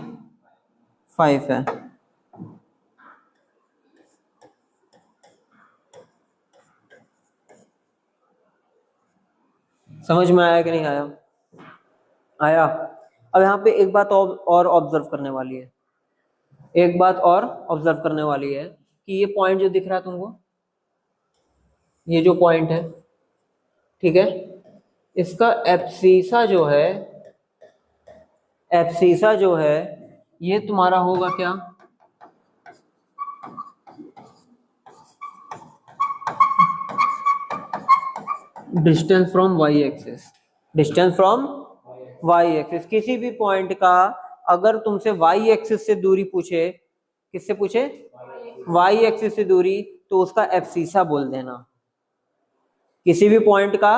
5 है। समझ में आया कि नहीं आया, आया। अब यहाँ पे एक बात और ऑब्जर्व करने वाली है, एक बात और ऑब्जर्व करने वाली है कि ये पॉइंट जो दिख रहा है तुमको, ये जो पॉइंट है, ठीक है, इसका एब्सीसा जो है, एब्सीसा जो है ये तुम्हारा होगा क्या, distance from y axis, distance from y axis. किसी भी पॉइंट का अगर तुमसे वाई एक्सिस से दूरी पूछे, किससे पूछे, वाई एक्सिस से दूरी, तो उसका एब्सीसा बोल देना। किसी भी पॉइंट का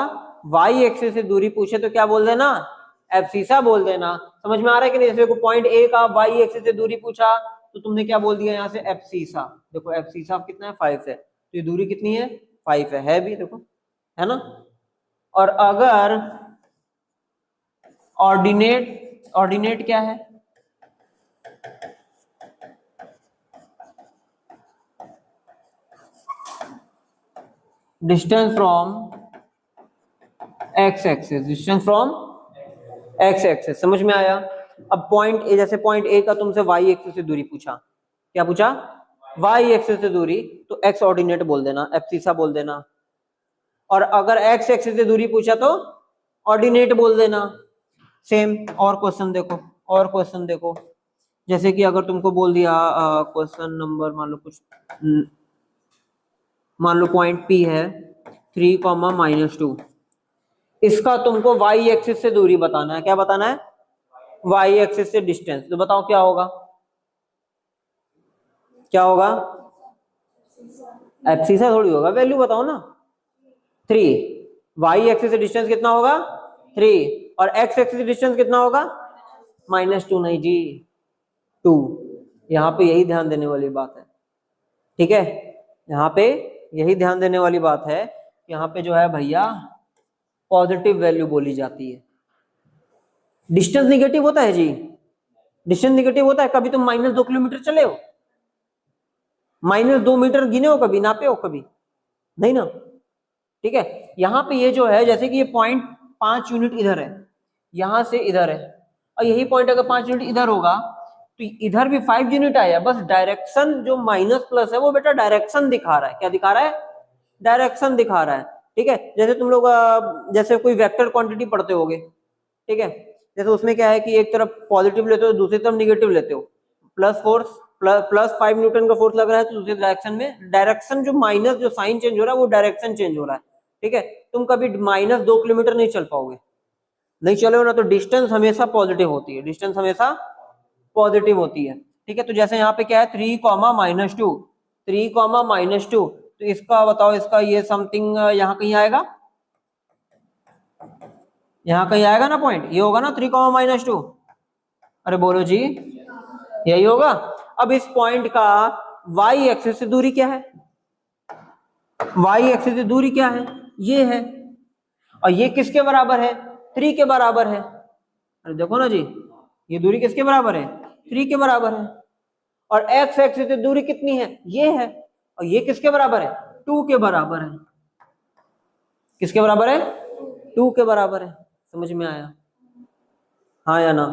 वाई एक्सिस से दूरी पूछे तो क्या बोल देना, एब्सीसा बोल देना। समझ में आ रहा है कि नहीं, जैसे को पॉइंट ए का वाई एक्सिस से दूरी पूछा तो तुमने क्या बोल दिया यहाँ से, एब्सीसा। देखो एब्सीसा कितना है, 5 है, तो ये दूरी कितनी है, 5 है भी, देखो, है ना। और अगर ऑर्डिनेट, ऑर्डिनेट क्या है, distance from x axis, distance from x axis, समझ में आया। अब पॉइंट ए, जैसे पॉइंट ए का तुमसे वाई एक्सिस से दूरी पूछा, क्या पूछा, वाई एक्सिस से दूरी, तो एक्स ऑर्डिनेट बोल देना, एब्सीसा बोल देना। और अगर एक्स एक्सिस से दूरी पूछा तो ऑर्डिनेट बोल देना। सेम और क्वेश्चन देखो, और क्वेश्चन देखो, जैसे कि अगर तुमको बोल दिया क्वेश्चन नंबर, मान लो कुछ, मान लो पॉइंट पी है 3,-2, इसका तुमको वाई एक्सिस से दूरी बताना है, क्या बताना है, वाई एक्सिस से डिस्टेंस। तो बताओ क्या होगा, क्या होगा, एब्सीसा थोड़ी होगा, वैल्यू बताओ ना, 3, वाई एक्सिस से डिस्टेंस कितना होगा, 3, और एक्स एक्सिस से डिस्टेंस कितना होगा, -2, नहीं जी, 2। यहाँ पे यही ध्यान देने वाली बात है, ठीक है, यहाँ पे यही ध्यान देने वाली बात है, यहाँ पे जो है भैया पॉजिटिव वैल्यू बोली जाती है। डिस्टेंस निगेटिव होता है जी, डिस्टेंस निगेटिव होता है, कभी तुम -2 किलोमीटर चले हो, -2 मीटर गिने हो कभी, नापे हो कभी, नहीं ना, ठीक है। यहाँ पे ये जो है, जैसे कि ये 0.5 यूनिट इधर है, यहां से इधर है, और यही पॉइंट अगर 5 यूनिट इधर होगा तो इधर भी 5 यूनिट आया, बस डायरेक्शन जो माइनस प्लस है वो बेटा डायरेक्शन दिखा रहा है। क्या दिखा रहा है? डायरेक्शन दिखा रहा है। ठीक है, जैसे तुम लोग जैसे कोई वेक्टर क्वांटिटी पढ़ते होगे, ठीक है, जैसे उसमें क्या है कि एक तरफ पॉजिटिव लेते हो, दूसरी तरफ निगेटिव लेते हो, प्लस फोर्स प्लस 5 न्यूटन का फोर्स लग रहा है तो दूसरी डायरेक्शन में डायरेक्शन जो माइनस जो साइन चेंज हो रहा है वो डायरेक्शन चेंज हो रहा है। ठीक है, तुम कभी -2 किलोमीटर नहीं चल पाओगे, नहीं चलोगे ना, तो डिस्टेंस हमेशा पॉजिटिव होती है, डिस्टेंस हमेशा पॉजिटिव होती है। ठीक है, तो जैसे यहाँ पे क्या है 3,-2, 3,-2, तो इसका बताओ, इसका ये समथिंग यहाँ कहीं आएगा, यहाँ कहीं आएगा ना पॉइंट, ये होगा ना 3,-2। अरे बोलो जी, यही होगा। अब इस पॉइंट का y एक्सिस से दूरी क्या है? y एक्सिस से दूरी क्या है? ये है, और ये किसके बराबर है? 3 के बराबर है। अरे देखो ना जी, ये दूरी किसके बराबर है? 3 के बराबर है। और x एक्सिस से दूरी कितनी है? ये है, और ये किसके बराबर है? 2 के बराबर है। किसके बराबर है? 2 के बराबर है। समझ में आया? हाँ या ना?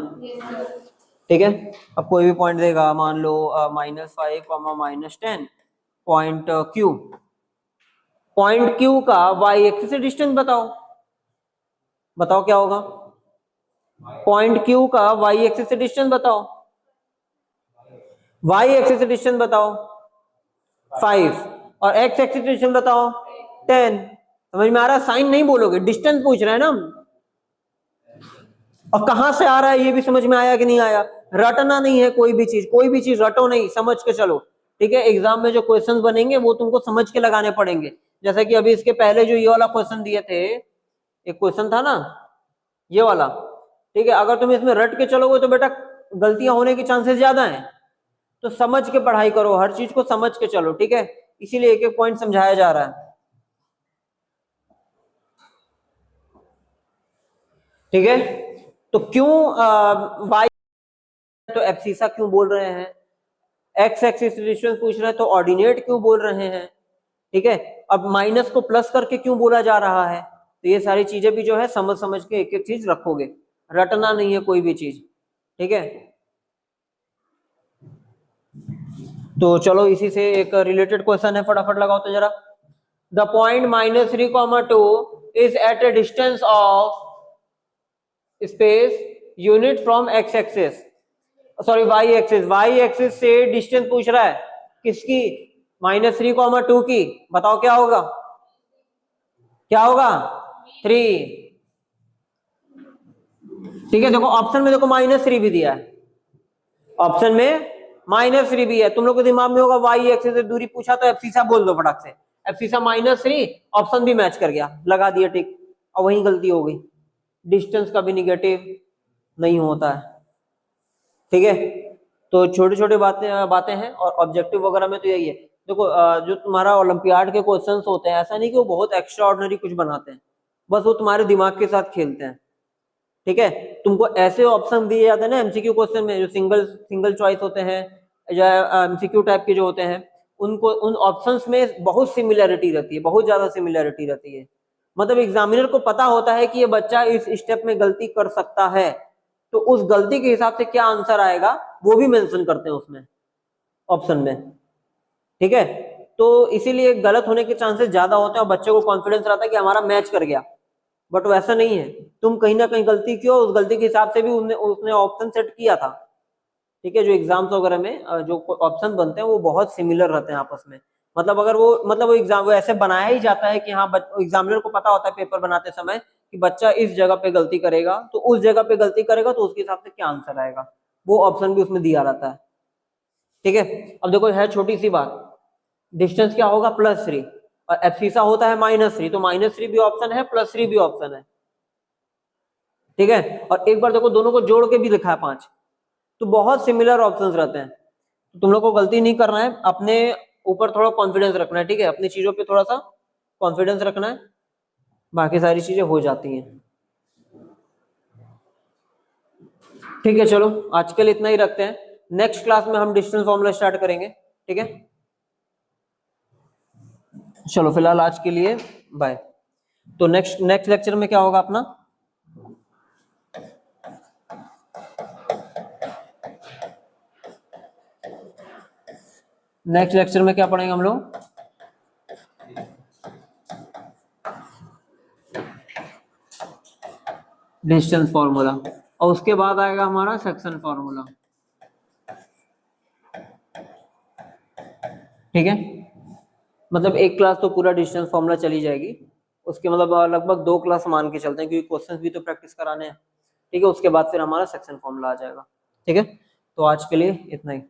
ठीक है, अब कोई भी पॉइंट देगा, मान लो -5, -10, पॉइंट Q, पॉइंट Q का y एक्सिस से डिस्टेंस बताओ, बताओ क्या होगा? पॉइंट Q का y एक्सिस से डिस्टेंस बताओ, y एक्सिस से डिस्टेंस बताओ 5, और x एक्सिस से डिस्टेंस बताओ 10। समझ में आ रहा है? साइन नहीं बोलोगे, डिस्टेंस पूछ रहे हैं ना हम। और कहां से आ रहा है ये भी समझ में आया कि नहीं आया? रटना नहीं है, कोई भी चीज रटो नहीं, समझ के चलो। ठीक है, एग्जाम में जो क्वेश्चंस बनेंगे वो तुमको समझ के लगाने पड़ेंगे। जैसे कि अभी इसके पहले जो ये वाला क्वेश्चन दिए थे, एक क्वेश्चन था ना ये वाला, ठीक है, अगर तुम इसमें रट के चलोगे तो बेटा गलतियां होने के चांसेस ज्यादा हैं। तो समझ के पढ़ाई करो, हर चीज को समझ के चलो। ठीक है, इसीलिए एक एक पॉइंट समझाया जा रहा है। ठीक है, तो क्यों वाई तो एब्सिसा क्यों बोल रहे हैं, एक्स एक्सिस डिस्टेंस पूछ रहे हैं तो ऑर्डिनेट क्यों बोल रहे हैं। ठीक है, अब माइनस को प्लस करके क्यों बोला जा रहा है, तो ये सारी चीजें भी जो है समझ समझ के एक एक चीज रखोगे, रटना नहीं है कोई भी चीज। ठीक है, तो चलो इसी से एक रिलेटेड क्वेश्चन है, फटाफट लगाओ तो जरा। The point -3,2 is at a distance of space unit from x axis, sorry y axis, y axis से डिस्टेंस पूछ रहा है किसकी? -3,2 की। बताओ क्या होगा? क्या होगा? 3। ठीक है, देखो ऑप्शन में देखो -3 भी दिया है, ऑप्शन में -3 भी है। तुम लोग के दिमाग में होगा वाई एक्सिस से दूरी पूछा तो एब्सिसा बोल दो फटाक से, एब्सिसा -3, ऑप्शन भी मैच कर गया, लगा दिया टिक, और वही गलती हो गई, डिस्टेंस का भी निगेटिव नहीं होता है। ठीक है, तो छोटी छोटी बातें हैं, और ऑब्जेक्टिव वगैरह में तो यही है। देखो जो तुम्हारा ओलंपियाड के क्वेश्चंस होते हैं, ऐसा नहीं कि वो बहुत एक्स्ट्रा ऑर्डिनरी कुछ बनाते हैं, बस वो तुम्हारे दिमाग के साथ खेलते हैं। ठीक है, तुमको ऐसे ऑप्शन दिए जाते हैं ना एमसीक्यू क्वेश्चन में, जो सिंगल सिंगल चॉइस होते हैं या एमसीक्यू टाइप के जो होते हैं, उनको उन ऑप्शंस में बहुत सिमिलरिटी रहती है, बहुत ज्यादा सिमिलरिटी रहती है। मतलब एग्जामिनर को पता होता है कि ये बच्चा इस स्टेप में गलती कर सकता है, तो उस गलती के हिसाब से क्या आंसर आएगा वो भी मेंशन करते हैं उसमें ऑप्शन में। ठीक है, तो इसीलिए गलत होने के चांसेस ज्यादा होते हैं, और बच्चे को कॉन्फिडेंस रहता है कि हमारा मैच कर गया, बट वैसा नहीं है, तुम कहीं ना कहीं गलती की हो, उस गलती के हिसाब से भी उसने ऑप्शन सेट किया था। ठीक है, जो एग्जाम्स वगैरह में जो ऑप्शन बनते हैं वो बहुत सिमिलर रहते हैं आपस में। मतलब अगर वो मतलब वो एग्जाम वो ऐसे बनाया ही जाता है कि हाँ एग्जामिनर को पता होता है पेपर बनाते समय कि बच्चा इस जगह पे गलती करेगा, तो उस जगह पे गलती करेगा तो उसके हिसाब से क्या आंसर आएगा, वो ऑप्शन भी उसमें दिया रहता है। ठीक है, अब देखो है छोटी सी बात, डिस्टेंस क्या होगा? +3, और एब्सिसा होता है -3, तो -3 भी ऑप्शन है, +3 भी ऑप्शन है। ठीक है, और एक बार देखो दोनों को जोड़ के भी लिखा है 5, तो बहुत सिमिलर ऑप्शंस रहते हैं। तो तुम लोग को गलती नहीं करना है, अपने ऊपर थोड़ा कॉन्फिडेंस रखना है। ठीक है, अपनी चीजों पे थोड़ा सा कॉन्फिडेंस रखना है, बाकी सारी चीजें हो जाती हैं। ठीक है, चलो आज के लिए इतना ही रखते हैं, नेक्स्ट क्लास में हम डिस्टेंस फॉर्मूला स्टार्ट करेंगे। ठीक है, चलो फिलहाल आज के लिए बाय। तो नेक्स्ट नेक्स्ट लेक्चर में क्या होगा अपना? नेक्स्ट लेक्चर में क्या पढ़ेंगे हम लोग? डिस्टेंस फॉर्मूला, और उसके बाद आएगा हमारा सेक्शन फॉर्मूला। ठीक है, मतलब एक क्लास तो पूरा डिस्टेंस फॉर्मूला चली जाएगी, उसके मतलब लगभग 2 क्लास मान के चलते हैं, क्योंकि क्वेश्चंस भी तो प्रैक्टिस कराने हैं। ठीक है, उसके बाद फिर हमारा सेक्शन फॉर्मूला आ जाएगा। ठीक है, तो आज के लिए इतना ही।